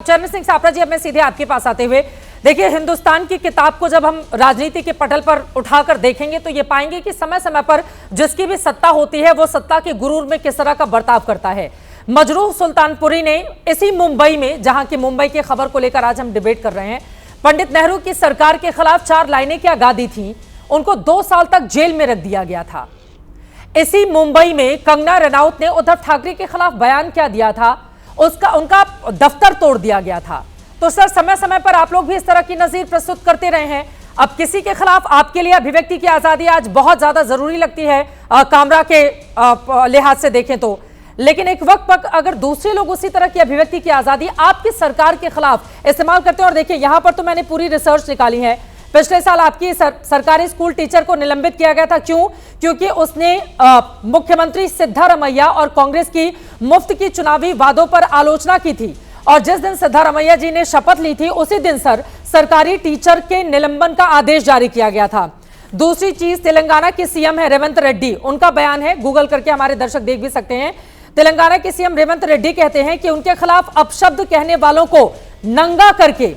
चरण सिंह सापरा जी, अब मैं सीधे आपके पास आते हुए, देखिए हिंदुस्तान की किताब को जब हम राजनीति के पटल पर उठाकर देखेंगे तो ये पाएंगे कि समय समय पर जिसकी भी सत्ता होती है वो सत्ता के गुरूर में किस तरह का बर्ताव करता है। मजरूह सुल्तानपुरी ने इसी मुंबई में, जहां की मुंबई की खबर को लेकर आज हम डिबेट कर रहे हैं, पंडित नेहरू की सरकार के खिलाफ 4 लाइनें क्या गादी थी, उनको 2 साल तक जेल में रख दिया गया था। इसी मुंबई में कंगना रनौत ने उद्धव ठाकरे के खिलाफ बयान क्या दिया था, उनका दफ्तर तोड़ दिया गया था। तो सर, समय समय पर आप लोग भी इस तरह की नजीर प्रस्तुत करते रहे हैं। अब किसी के खिलाफ आपके लिए अभिव्यक्ति की आजादी आज बहुत ज्यादा जरूरी लगती है कामरा के लिहाज से देखें तो, लेकिन एक वक्त पर अगर दूसरे लोग उसी तरह की अभिव्यक्ति की आजादी आपकी सरकार के खिलाफ इस्तेमाल करते हैं, और देखिए यहां पर तो मैंने पूरी रिसर्च निकाली है, पिछले साल आपकी सरकारी स्कूल टीचर को निलंबित किया गया था। क्यों? क्योंकि उसने मुख्यमंत्री सिद्धारमैया और कांग्रेस की मुफ्त की चुनावी वादों पर आलोचना की थी, और जिस दिन सिद्धारमैया जी ने शपथ ली थी उसी दिन सरकारी टीचर के निलंबन का आदेश जारी किया गया था। दूसरी चीज, तेलंगाना के सीएम है रेवंत रेड्डी, उनका बयान है, गूगल करके हमारे दर्शक देख भी सकते हैं। तेलंगाना के सीएम रेवंत रेड्डी कहते हैं कि उनके खिलाफ अपशब्द कहने वालों को नंगा करके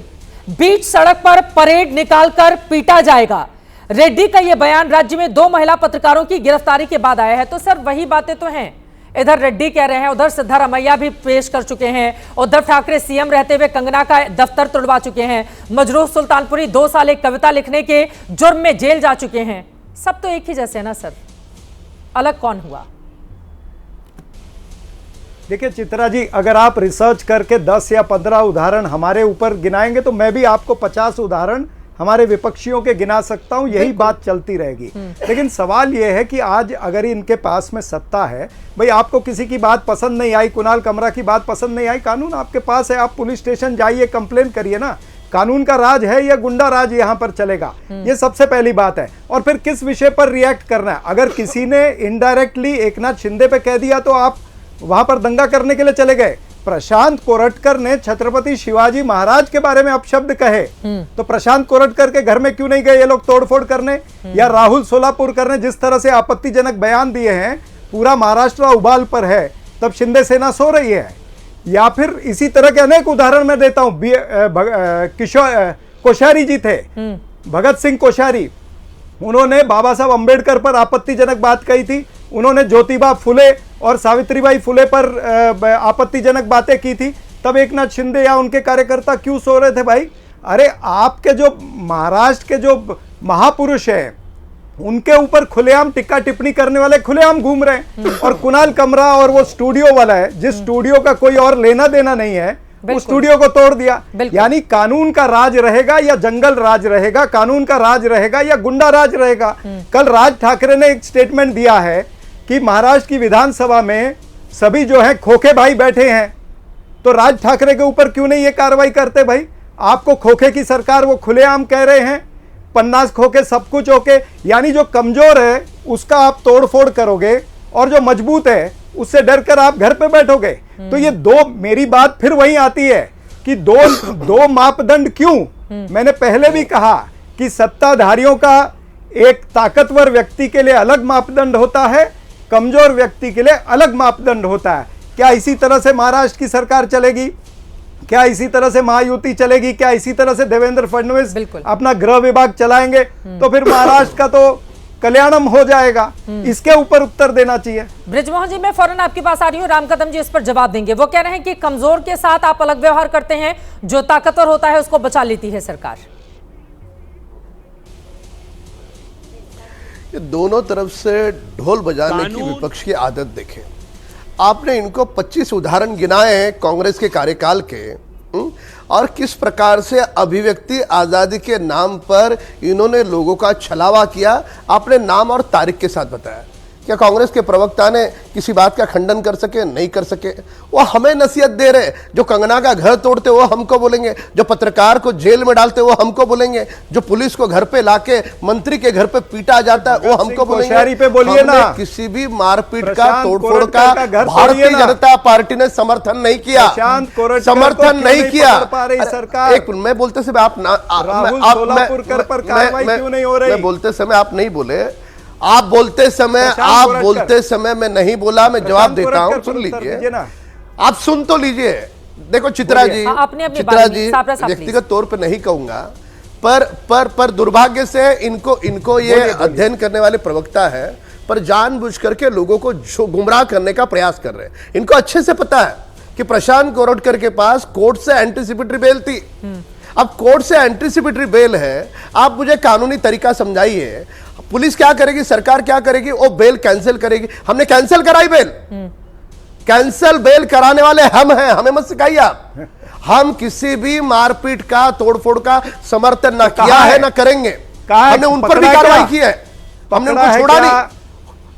बीच सड़क पर परेड निकालकर पीटा जाएगा। रेड्डी का यह बयान राज्य में 2 महिला पत्रकारों की गिरफ्तारी के बाद आया है। तो सर, वही बातें तो हैं, इधर रेड्डी कह रहे हैं, उधर सिद्धारमैया भी पेश कर चुके हैं, उद्धव ठाकरे सीएम रहते हुए कंगना का दफ्तर तोड़वा चुके हैं, मजरूह सुल्तानपुरी 2 साल एक कविता लिखने के जुर्म में जेल जा चुके हैं। सब तो एक ही जैसे है ना सर, अलग कौन हुआ? देखिए चित्रा जी, अगर आप रिसर्च करके 10 या 15 उदाहरण हमारे ऊपर गिनाएंगे तो मैं भी आपको 50 उदाहरण हमारे विपक्षियों के गिना सकता हूं, यही बात चलती रहेगी। लेकिन सवाल यह है कि आज अगर इनके पास में सत्ता है, भाई आपको किसी की बात पसंद नहीं आई, कुणाल कमरा की बात पसंद नहीं आई, कानून आपके पास है, आप पुलिस स्टेशन जाइए, कंप्लेन करिए ना। कानून का राज है या गुंडा राज यहां पर चलेगा, ये सबसे पहली बात है। और फिर किस विषय पर रिएक्ट करना है। अगर किसी ने इनडायरेक्टली एकनाथ शिंदे पे कह दिया तो आप वहां पर दंगा करने के लिए चले गए। प्रशांत कोरटकर ने छत्रपति शिवाजी महाराज के बारे में अपशब्द कहे, तो प्रशांत कोरटकर के घर में क्यों नहीं गए ये लोग तोड़फोड़ करने, या राहुल सोलापुरकर ने जिस तरह से आपत्तिजनक बयान दिए हैं, पूरा महाराष्ट्र उबाल पर है, तब शिंदे सेना सो रही है। या फिर इसी तरह के अनेक उदाहरण मैं देता हूं। कोश्यारी जी थे, भगत सिंह कोश्यारी, उन्होंने बाबा साहब अंबेडकर पर आपत्तिजनक बात कही थी, उन्होंने ज्योतिबा फुले और सावित्रीबाई फुले पर आपत्तिजनक बातें की थी, तब एकनाथ शिंदे या उनके कार्यकर्ता क्यों सो रहे थे भाई? अरे आपके जो महाराष्ट्र के जो महापुरुष हैं उनके ऊपर खुलेआम टिक्का टिप्पणी करने वाले खुलेआम घूम रहे हैं। और कुणाल कमरा और वो स्टूडियो वाला है, जिस स्टूडियो का कोई और लेना देना नहीं है, उस स्टूडियो को तोड़ दिया। यानी कानून का राज रहेगा या जंगल राज रहेगा, कानून का राज रहेगा या गुंडा राज रहेगा। कल राज ठाकरे ने एक स्टेटमेंट दिया है कि महाराष्ट्र की विधानसभा में सभी जो है खोखे भाई बैठे हैं, तो राज ठाकरे के ऊपर क्यों नहीं ये कार्रवाई करते भाई? आपको खोखे की सरकार वो खुलेआम कह रहे हैं, 50 खोखे सब कुछ ओके। यानी जो कमजोर है उसका आप तोड़फोड़ करोगे और जो मजबूत है उससे डरकर आप घर पे बैठोगे। तो ये मेरी बात फिर वही आती है कि दो मापदंड क्यों? मैंने पहले भी कहा कि सत्ताधारियों का एक ताकतवर व्यक्ति के लिए अलग मापदंड होता है, कमजोर व्यक्ति के लिए अलग मापदंड होता है। क्या इसी तरह से महाराष्ट्र की सरकार चलेगी? क्या इसी तरह से महायुति चलेगी? क्या इसी तरह से देवेंद्र फडणवीस अपना गृह विभाग चलाएंगे? तो फिर महाराष्ट्र का तो कल्याणम हो जाएगा। इसके ऊपर उत्तर देना चाहिए। ब्रिजमोहन जी, मैं फौरन आपके पास आ रही हूँ, राम कदम जी इस पर जवाब देंगे। वो कह रहे हैं कि कमजोर के साथ आप अलग व्यवहार करते हैं, जो ताकतवर होता है उसको बचा लेती है सरकार। ये दोनों तरफ से ढोल बजाने की विपक्ष की आदत देखें। आपने इनको 25 उदाहरण गिनाए हैं कांग्रेस के कार्यकाल के, और किस प्रकार से अभिव्यक्ति आजादी के नाम पर इन्होंने लोगों का छलावा किया, आपने नाम और तारीख के साथ बताया। क्या कांग्रेस के प्रवक्ता ने किसी बात का खंडन कर सके? नहीं कर सके। वो हमें नसीहत दे रहे, जो कंगना का घर तोड़ते वो हमको बोलेंगे, जो पत्रकार को जेल में डालते वो हमको बोलेंगे, जो पुलिस को घर पे लाके मंत्री के घर पे पीटा जाता है वो हमको बोलेंगे। पे बोलिए ना, किसी भी मारपीट का, तोड़फोड़ का भारतीय जनता पार्टी ने समर्थन नहीं किया, समर्थन नहीं किया। एक मैं बोलते समय आप मैं बोलते समय आप नहीं बोले, आप बोलते समय मैं नहीं बोला, मैं जवाब देता हूं, सुन लीजिए, आप सुन तो लीजिए। देखो चित्रा जी, हाँ, अपनी अपनी चित्रा बात जी, साफ साफ व्यक्तिगत तौर पे नहीं कहूंगा, पर दुर्भाग्य से इनको ये अध्ययन करने वाले प्रवक्ता है, पर जानबूझ करके लोगों को गुमराह करने का प्रयास कर रहे हैं। इनको अच्छे से पता है कि प्रशांत कोरोटकर के पास कोर्ट से एंटीसिपेटरी बेल थी। अब कोर्ट से एंटीसिपेटरी बेल है, आप मुझे कानूनी तरीका समझाइए। पुलिस क्या करेगी, सरकार क्या करेगी, वो बेल कैंसिल करेगी। हमने कैंसिल कराई बेल, कैंसिल बेल कराने वाले हम हैं, हमें मत सिखाइए आप। हम किसी भी मारपीट का, तोड़फोड़ का समर्थन ना किया है, ना करेंगे। हमने उन पर भी कार्रवाई की है, हमने उनको छोड़ा नहीं।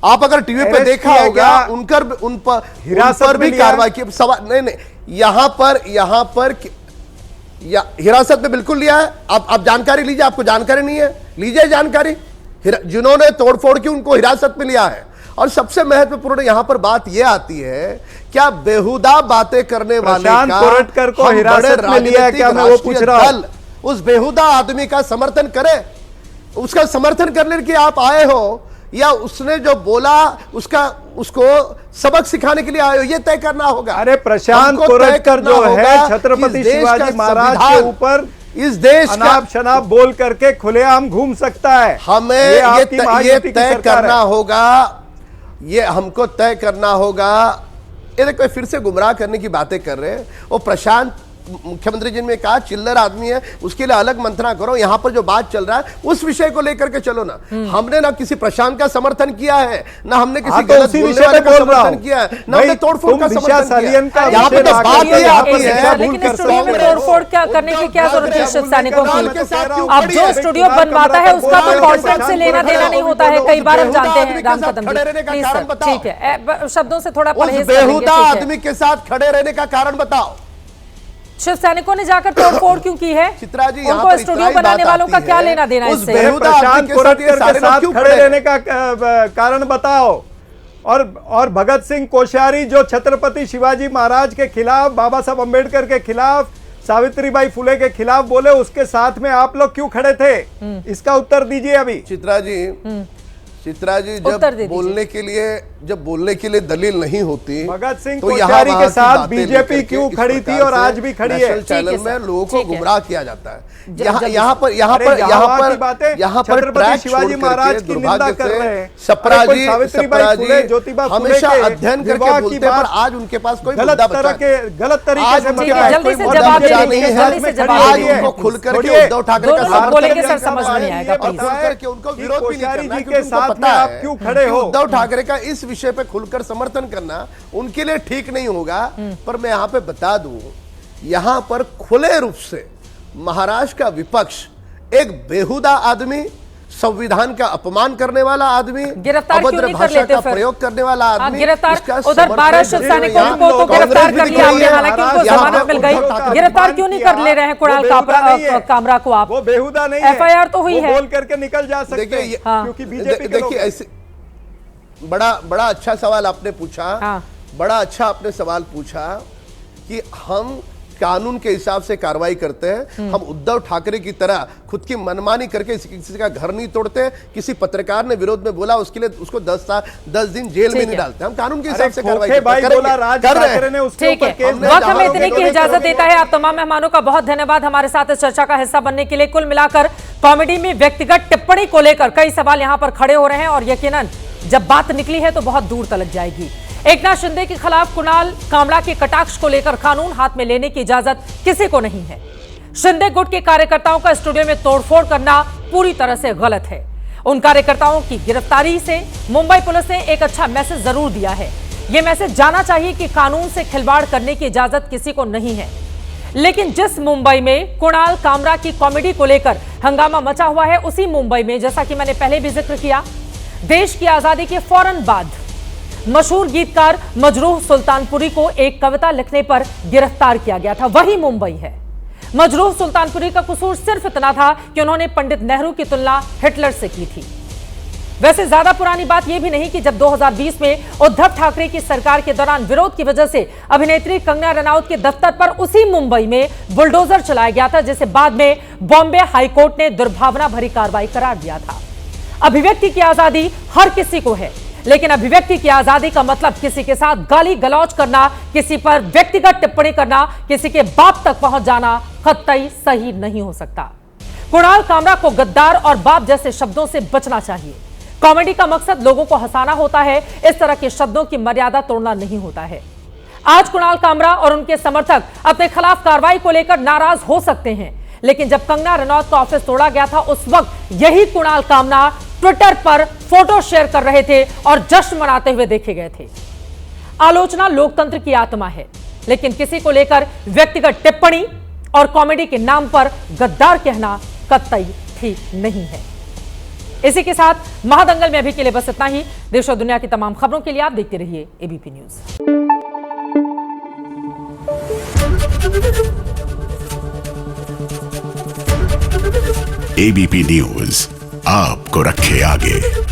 आप अगर टीवी पे देखा होगा, उन पर भी कार्रवाई की। सवाल नहीं, यहां पर हिरासत में बिल्कुल लिया है। आप जानकारी लीजिए, आपको जानकारी नहीं है, लीजिए जानकारी। जिन्होंने तोड़फोड़ की उनको हिरासत में लिया है। और सबसे महत्वपूर्ण यहां पर बात यह आती है, क्या बेहुदा बातें करने वाले का कोरटकर को हिरासत में लिया है क्या, मैं वो पूछ रहा हूं। उस बेहुदा आदमी का समर्थन करे, उसका समर्थन करने के आप आए हो, या उसने जो बोला उसको सबक सिखाने के लिए आए हो, ये तय करना होगा। अरे प्रशांत कोरटकर जो है छत्रपति शिवाजी महाराज के ऊपर इस देश का शनाब बोल करके खुलेआम घूम सकता है। हमें ये तय करना होगा, ये हमको तय करना होगा। ये देखो फिर से गुमराह करने की बातें कर रहे हैं। वो प्रशांत मुख्यमंत्री जी ने कहा चिल्लर आदमी है, उसके लिए अलग मंत्रणा करो। यहां पर जो बात चल रहा है उस विषय को लेकर के चलो ना। हमने ना किसी प्रशांत का समर्थन किया है, ना हमने किसी गलत बोलने वाले का समर्थन किया है, ना हमने तोड़फोड़ का समर्थन किया। यहाँ पे तो बात ये आती है, लेकिन स्टूडियो में तोड़फोड़ क्या करने की क्या जरूरत है शिव सैनिकों की? अब जो स्टूडियो बनवाता है उसका तो कॉन्ट्रैक्ट से लेना देना नहीं होता है, कई बार हम जानते हैं। राम कदम जी, ठीक है, शब्दों से थोड़ा परहेज करेंगे। बेहुदा आदमी के साथ खड़े रहने का कारण बताओ। शिव सैनिकों ने जाकर तोड़फोड़ क्यों की है? चित्रा जी, उनको स्टूडियो बनाने वालों का क्या लेना देना इससे? प्रशांत कोरटकर के साथ खड़े रहने का कारण बताओ। और भगत सिंह कोश्यारी जो छत्रपति शिवाजी महाराज के खिलाफ, बाबा साहब अंबेडकर के खिलाफ, सावित्रीबाई फुले के खिलाफ बोले, उसके साथ में आप लोग क्यों खड़े थे? इसका उत्तर दीजिए अभी। चित्रा जी, जब बोलने के लिए दलील नहीं होती, भगत सिंह कोश्यारी के साथ बीजेपी क्यों खड़ी थी और आज भी खड़ी है? चैनल में लोगों को गुमराह किया जाता है। यहाँ पर शिवाजी महाराज की निंदा कर रहे हैं। सप्रा जी हमेशा अध्ययन करके बोलते हैं, पर आज उनके पास कोई गलत तरीके से आज उनको खुल करके उद्धव ठाकरे का समझ नहीं आएगा, और खुल करके उनको विरोध भी नहीं करना, के साथ में आप क्यों खड़े हो? उद्धव ठाकरे का इस विषय पे खुलकर समर्थन करना उनके लिए ठीक नहीं होगा। पर मैं यहां पे बता दूं, यहां पर खुले रूप से महाराष्ट्र का विपक्ष एक बेहुदा आदमी, संविधान का अपमान करने वाला आदमी, अभद्र भाषा का प्रयोग करने वाला आदमी, गिरफ्तार। उधर 12 शिव सैनिकों को तो गिरफ्तार कर लिया आपने, हालांकि उनको जमानत मिल गई। गिरफ्तार क्यों नहीं कर ले रहे हैं कुणाल कामरा को आप? वो बेहुदा नहीं है, FIR तो हुई है, बोल करके निकल जा सकते हैं, क्योंकि बीजेपी देखिए ऐसे बड़ा अच्छा सवाल आपने पूछा। बड़ा अच्छा आपने सवाल पूछा कि हम कानून के हिसाब से कार्रवाई करते हैं। हम उद्धव ठाकरे की तरह खुद की मनमानी करके किसी का घर नहीं तोड़ते। किसी पत्रकार ने विरोध में बोला, उसके लिए उसको 10 दिन जेल में नहीं डालते। हम कानून के हिसाब से कार्रवाई करते हैं। ठीक है, वक्त हमें इतने की इजाजत देता है। आप तमाम मेहमानों का बहुत धन्यवाद हमारे साथ इस चर्चा का हिस्सा बनने के लिए। कुल मिलाकर कॉमेडी में व्यक्तिगत टिप्पणी को लेकर कई सवाल यहां पर खड़े हो रहे हैं, और यकीनन जब बात निकली है तो बहुत दूर तलक जाएगी। एकनाथ शिंदे के खिलाफ कुणाल कामरा के कटाक्ष को लेकर कानून हाथ में लेने की इजाजत किसी को नहीं है। शिंदे गुट के कार्यकर्ताओं का स्टूडियो में तोड़फोड़ करना पूरी तरह से गलत है। उन कार्यकर्ताओं की गिरफ्तारी से मुंबई पुलिस ने एक अच्छा मैसेज जरूर दिया है। यह मैसेज जाना चाहिए कि कानून से खिलवाड़ करने की इजाजत किसी को नहीं है। लेकिन जिस मुंबई में कुणाल कामरा की कॉमेडी को लेकर हंगामा मचा हुआ है, उसी मुंबई में, जैसा कि मैंने पहले भी जिक्र किया, देश की आजादी के फौरन बाद मशहूर गीतकार मजरूह सुल्तानपुरी को एक कविता लिखने पर गिरफ्तार किया गया था। वही मुंबई है। मजरूह सुल्तानपुरी का कसूर सिर्फ इतना था कि उन्होंने पंडित नेहरू की तुलना हिटलर से की थी। वैसे ज्यादा पुरानी बात यह भी नहीं कि जब 2020 में उद्धव ठाकरे की सरकार के दौरान विरोध की वजह से अभिनेत्री कंगना रनौत के दफ्तर पर उसी मुंबई में बुलडोजर चलाया गया था, जिसे बाद में बॉम्बे हाईकोर्ट ने दुर्भावना भरी कार्रवाई करार दिया था। अभिव्यक्ति की आजादी हर किसी को है, लेकिन अभिव्यक्ति की आजादी का मतलब किसी के साथ गाली गलौज करना, किसी पर व्यक्तिगत टिप्पणी करना, किसी के बाप तक पहुंच जाना कतई सही नहीं हो सकता। कुणाल कामरा को गद्दार और बाप जैसे शब्दों से बचना चाहिए। कॉमेडी का मकसद लोगों को हंसाना होता है, इस तरह के शब्दों की मर्यादा तोड़ना नहीं होता है। आज कुणाल कामरा और उनके समर्थक अपने खिलाफ कार्रवाई को लेकर नाराज हो सकते हैं, लेकिन जब कंगना रनौत का ऑफिस तोड़ा गया था उस वक्त यही कुणाल कामरा ट्विटर पर फोटो शेयर कर रहे थे और जश्न मनाते हुए देखे गए थे। आलोचना लोकतंत्र की आत्मा है, लेकिन किसी को लेकर व्यक्तिगत टिप्पणी और कॉमेडी के नाम पर गद्दार कहना कतई ठीक नहीं है। इसी के साथ महादंगल में अभी के लिए बस इतना ही। देश और दुनिया की तमाम खबरों के लिए आप देखते रहिए एबीपी न्यूज। एबीपी न्यूज आपको रखे आगे।